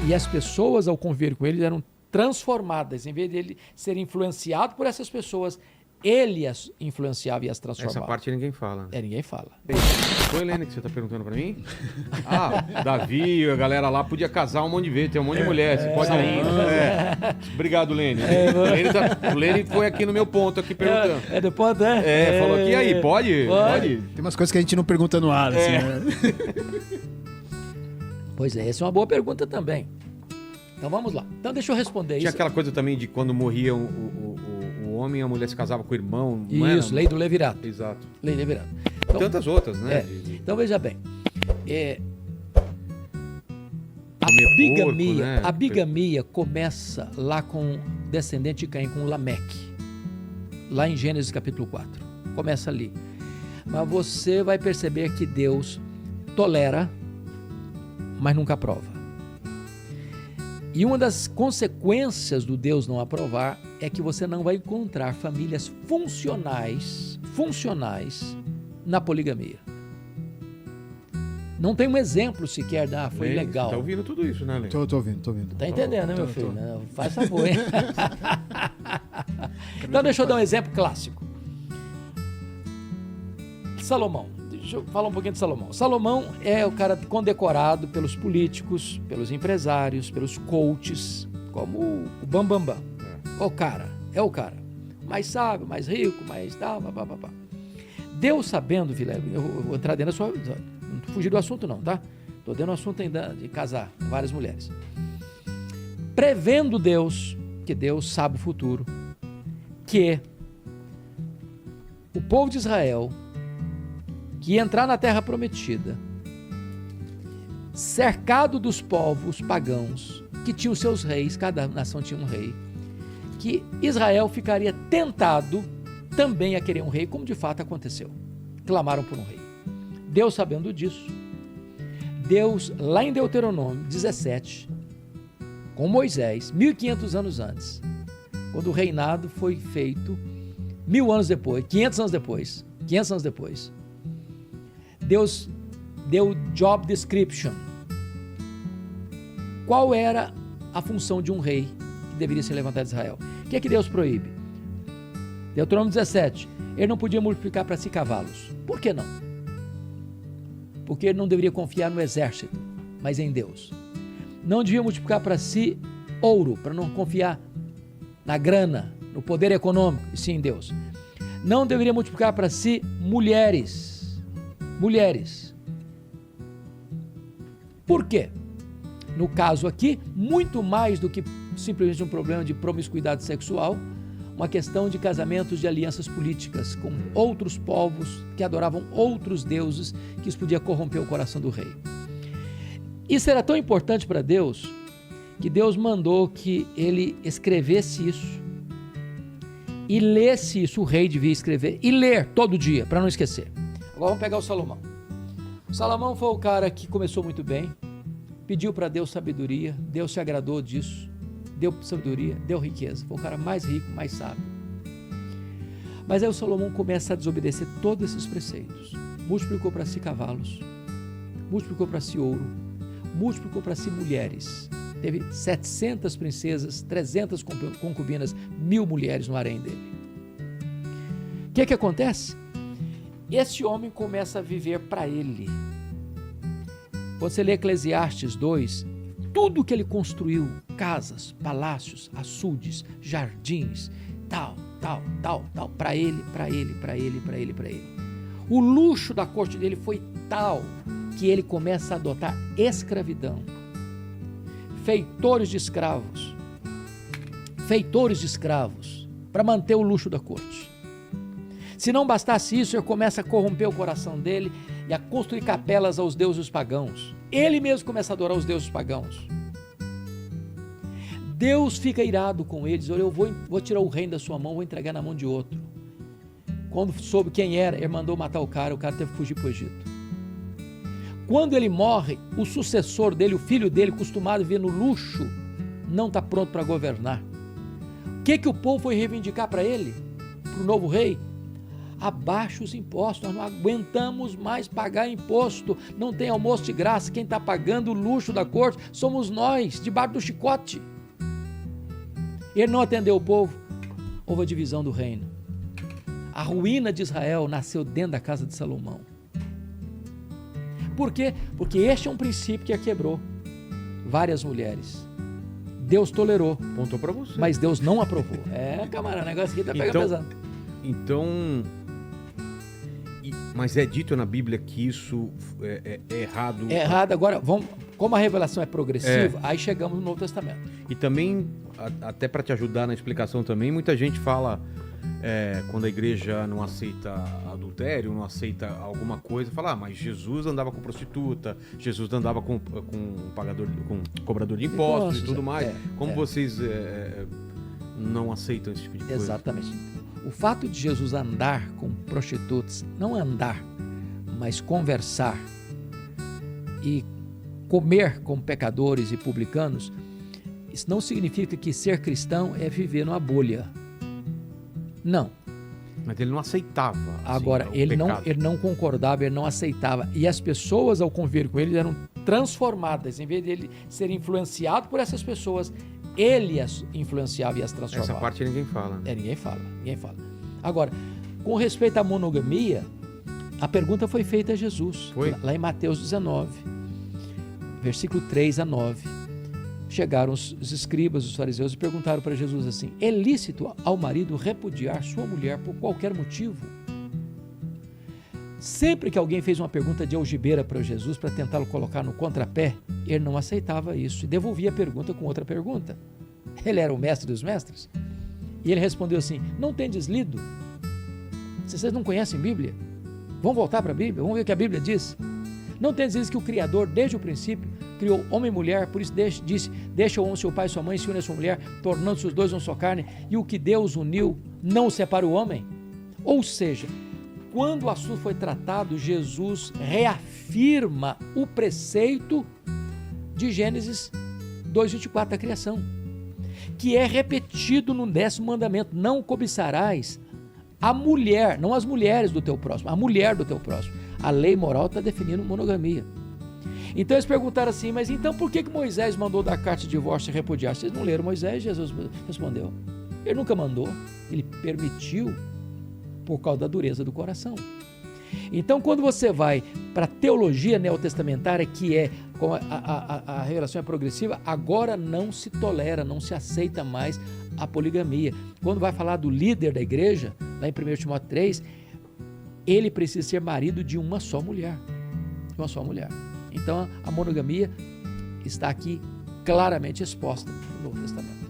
E as pessoas, ao conviver com ele, eram transformadas. Em vez de ele ser influenciado por essas pessoas, ele as influenciava e as transformava. Essa parte ninguém fala. Né? Ninguém fala. Foi, Helene, que você tá perguntando pra mim? Davi, a galera lá podia casar um monte de vezes, tem um monte de mulher, você pode... Obrigado, Lene. O Lene foi aqui no meu ponto, aqui perguntando. Do ponto, falou aqui, e aí, pode? Tem umas coisas que a gente não pergunta no ar, assim, né? Pois é, essa é uma boa pergunta também. Então vamos lá. Então deixa eu responder Tinha isso. aquela coisa também de quando morria o homem, a mulher se casava com o irmão. Isso, lei do levirato. Exato. Lei do levirato. Então, tantas outras, né? Então veja bem. A bigamia começa lá com o descendente de Caim, com Lameque. Lá em Gênesis capítulo 4. Começa ali. Mas você vai perceber que Deus tolera, mas nunca aprova. E uma das consequências do Deus não aprovar é que você não vai encontrar famílias funcionais na poligamia. Não tem um exemplo sequer foi Lene, legal. Você tá ouvindo tudo isso, né, Lene? Tô ouvindo. Tá entendendo, né, meu filho? Não, faz favor, hein? Então deixa eu dar um exemplo clássico. Salomão. Deixa eu falar um pouquinho de Salomão. Salomão é o cara condecorado pelos políticos, pelos empresários, pelos coaches, como o Bambambam. É o cara. Mais sábio, mais rico, mais tal, papapá. Deus sabendo, Vilela, eu vou entrar dentro da sua... Não fugir do assunto não, tá? Estou dentro do assunto ainda de casar com várias mulheres. Prevendo Deus, que Deus sabe o futuro, que o povo de Israel, que ia entrar na terra prometida, cercado dos povos pagãos, que tinham seus reis, cada nação tinha um rei, que Israel ficaria tentado também a querer um rei, como de fato aconteceu. Clamaram por um rei. Deus sabendo disso, Deus, lá em Deuteronômio 17, com Moisés, 1500 anos antes, quando o reinado foi feito, 1000 anos depois, 500 anos depois, Deus deu job description. Qual era a função de um rei que deveria ser levantado em Israel? O que é que Deus proíbe? Deuteronômio 17, ele não podia multiplicar para si cavalos. Por que não? Porque ele não deveria confiar no exército, mas em Deus. Não devia multiplicar para si ouro, para não confiar na grana, no poder econômico, e sim em Deus. Não deveria multiplicar para si mulheres. Por quê? No caso aqui, muito mais do que simplesmente um problema de promiscuidade sexual, uma questão de casamentos de alianças políticas com outros povos que adoravam outros deuses, que isso podia corromper o coração do rei. Isso era tão importante para Deus, que Deus mandou que ele escrevesse isso e lesse isso. O rei devia escrever e ler todo dia, para não esquecer. Agora vamos pegar o Salomão. O Salomão foi o cara que começou muito bem, pediu para Deus sabedoria, Deus se agradou disso, deu sabedoria, deu riqueza, foi o cara mais rico, mais sábio. Mas aí o Salomão começa a desobedecer todos esses preceitos. Multiplicou para si cavalos, multiplicou para si ouro, multiplicou para si mulheres. Teve 700 princesas, 300 concubinas, 1000 mulheres no harém dele. O que acontece? Esse homem começa a viver para ele. Quando você lê Eclesiastes 2, tudo que ele construiu, casas, palácios, açudes, jardins, tal, para ele. O luxo da corte dele foi tal que ele começa a adotar escravidão. Feitores de escravos, para manter o luxo da corte. Se não bastasse isso, ele começa a corromper o coração dele e a construir capelas aos deuses pagãos. Ele mesmo começa a adorar os deuses pagãos. Deus fica irado com eles. Olha, eu vou tirar o reino da sua mão, vou entregar na mão de outro. Quando soube quem era, ele mandou matar o cara teve que fugir para o Egito. Quando ele morre, o sucessor dele, o filho dele, acostumado a viver no luxo, não está pronto para governar. O que o povo foi reivindicar para ele? Para o novo rei? abaixa os impostos, nós não aguentamos mais pagar imposto, não tem almoço de graça, quem está pagando o luxo da corte somos nós, debaixo do chicote. Ele não atendeu o povo, houve a divisão do reino. A ruína de Israel nasceu dentro da casa de Salomão. Por quê? Porque este é um princípio que a quebrou. Várias mulheres. Deus tolerou. Pontou pra você. Mas Deus não aprovou. Camarada, o negócio aqui tá pegando pesado. Mas é dito na Bíblia que isso é errado. É errado. Agora, como a revelação é progressiva, aí chegamos no Novo Testamento. E também, até para te ajudar na explicação também, muita gente fala, quando a igreja não aceita adultério, não aceita alguma coisa, fala, mas Jesus andava com prostituta, Jesus andava com cobrador de impostos e tudo mais. Como vocês não aceitam esse tipo de coisa? Exatamente. O fato de Jesus andar com prostitutas, não andar, mas conversar e comer com pecadores e publicanos, isso não significa que ser cristão é viver numa bolha. Não. Mas ele não aceitava. Agora, ele não concordava, ele não aceitava. E as pessoas, ao conviver com ele, eram transformadas. Em vez de ele ser influenciado por essas pessoas, ele as influenciava e as transformava. Essa parte ninguém fala. Né? Ninguém fala. Agora, com respeito à monogamia, a pergunta foi feita a Jesus. Foi? Lá em Mateus 19, versículo 3 a 9. Chegaram os escribas, os fariseus, e perguntaram para Jesus assim: é lícito ao marido repudiar sua mulher por qualquer motivo? Sempre que alguém fez uma pergunta de algibeira para Jesus, para tentá-lo colocar no contrapé, ele não aceitava isso e devolvia a pergunta com outra pergunta. Ele era o mestre dos mestres. E ele respondeu assim: não tendes lido? Se vocês não conhecem Bíblia, vão voltar para a Bíblia, vamos ver o que a Bíblia diz. Não tendes lido que o Criador, desde o princípio, criou homem e mulher, por isso disse, deixa o homem seu pai e sua mãe, se une a sua mulher, tornando-se os dois uma só carne, e o que Deus uniu, não separa o homem? Ou seja, quando o assunto foi tratado, Jesus reafirma o preceito de Gênesis 2:24 da criação, que é repetido no 10º mandamento: não cobiçarás a mulher, não as mulheres do teu próximo, a mulher do teu próximo. A lei moral está definindo monogamia. Então eles perguntaram assim: mas então por que Moisés mandou dar carta de divórcio e repudiar? Vocês não leram Moisés? Jesus respondeu: ele nunca mandou, ele permitiu, por causa da dureza do coração. Então, quando você vai para a teologia neotestamentária, que é como a revelação é progressiva, agora não se tolera, não se aceita mais a poligamia. Quando vai falar do líder da igreja, lá em 1 Timóteo 3, ele precisa ser marido de uma só mulher. De uma só mulher. Então, a monogamia está aqui claramente exposta no Novo Testamento.